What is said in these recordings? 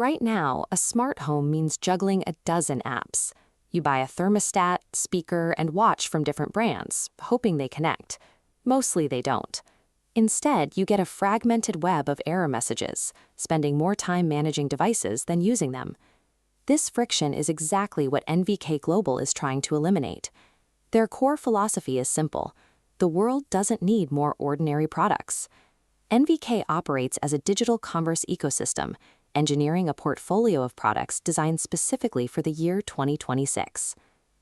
Right now, a smart home means juggling a dozen apps. You buy a thermostat, speaker, and watch from different brands, hoping they connect. Mostly they don't. Instead, you get a fragmented web of error messages, spending more time managing devices than using them. This friction is exactly what NVK Global is trying to eliminate. Their core philosophy is simple: the world doesn't need more ordinary products. NVK operates as a digital commerce ecosystem, engineering a portfolio of products designed specifically for the year 2026.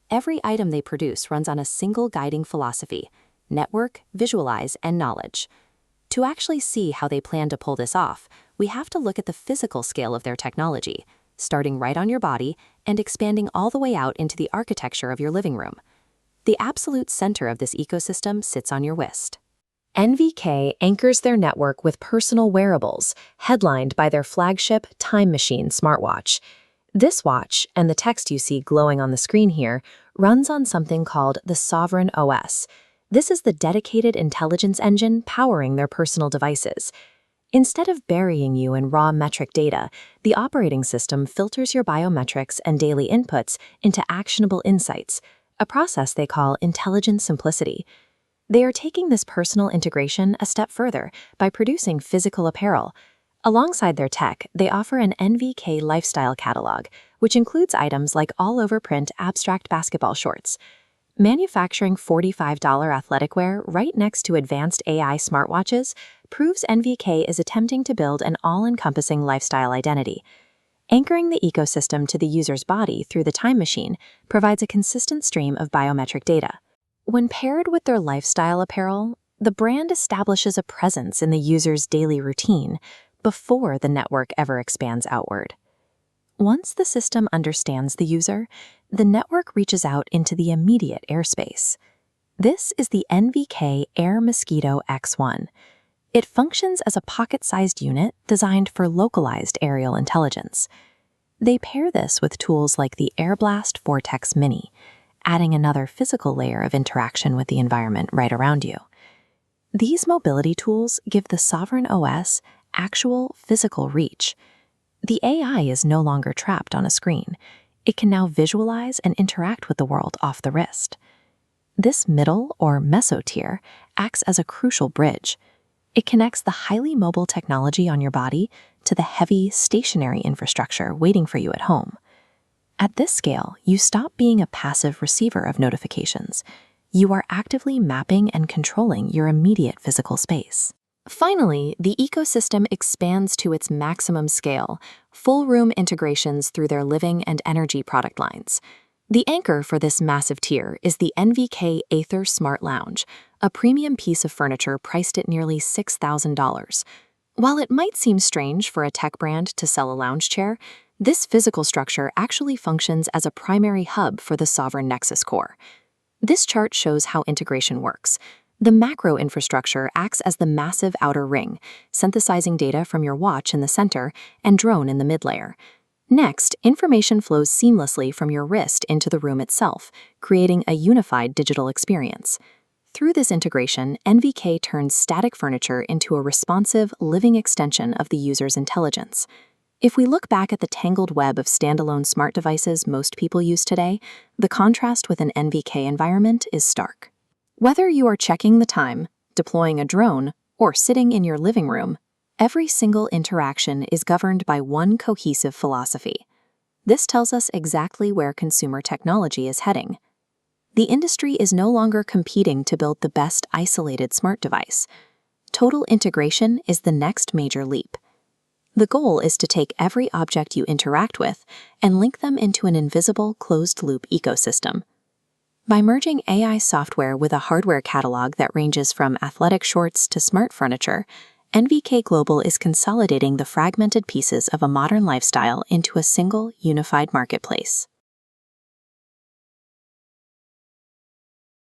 Every item they produce runs on a single guiding philosophy: network, visualize, and knowledge. To actually see how they plan to pull this off, we have to look at the physical scale of their technology, starting right on your body and expanding all the way out into the architecture of your living room. The absolute center of this ecosystem sits on your wrist. NVK anchors their network with personal wearables, headlined by their flagship Time Machine smartwatch. This watch, and the text you see glowing on the screen here, runs on something called the Sovereign OS. This is the dedicated intelligence engine powering their personal devices. Instead of burying you in raw metric data, the operating system filters your biometrics and daily inputs into actionable insights, a process they call intelligent simplicity. They are taking this personal integration a step further by producing physical apparel. Alongside their tech, they offer an NVK lifestyle catalog, which includes items like all-over print abstract basketball shorts. Manufacturing $45 athletic wear right next to advanced AI smartwatches proves NVK is attempting to build an all-encompassing lifestyle identity. Anchoring the ecosystem to the user's body through the Time Machine provides a consistent stream of biometric data. When paired with their lifestyle apparel, the brand establishes a presence in the user's daily routine before the network ever expands outward. Once the system understands the user, the network reaches out into the immediate airspace. This is the NVK Air Mosquito X1. It functions as a pocket-sized unit designed for localized aerial intelligence. They pair this with tools like the AirBlast Vortex Mini, adding another physical layer of interaction with the environment right around you. These mobility tools give the Sovereign OS actual physical reach. The AI is no longer trapped on a screen. It can now visualize and interact with the world off the wrist. This middle or meso tier acts as a crucial bridge. It connects the highly mobile technology on your body to the heavy, stationary infrastructure waiting for you at home. At this scale, you stop being a passive receiver of notifications. You are actively mapping and controlling your immediate physical space. Finally, the ecosystem expands to its maximum scale, full room integrations through their living and energy product lines. The anchor for this massive tier is the NVK Aether Smart Lounge, a premium piece of furniture priced at nearly $6,000. While it might seem strange for a tech brand to sell a lounge chair, this physical structure actually functions as a primary hub for the Sovereign Nexus core. This chart shows how integration works. The macro infrastructure acts as the massive outer ring, synthesizing data from your watch in the center and drone in the mid-layer. Next, information flows seamlessly from your wrist into the room itself, creating a unified digital experience. Through this integration, NVK turns static furniture into a responsive, living extension of the user's intelligence. If we look back at the tangled web of standalone smart devices most people use today, the contrast with an NVK environment is stark. Whether you are checking the time, deploying a drone, or sitting in your living room, every single interaction is governed by one cohesive philosophy. This tells us exactly where consumer technology is heading. The industry is no longer competing to build the best isolated smart device. Total integration is the next major leap. The goal is to take every object you interact with and link them into an invisible closed-loop ecosystem. By merging AI software with a hardware catalog that ranges from athletic shorts to smart furniture, NVK Global is consolidating the fragmented pieces of a modern lifestyle into a single, unified marketplace.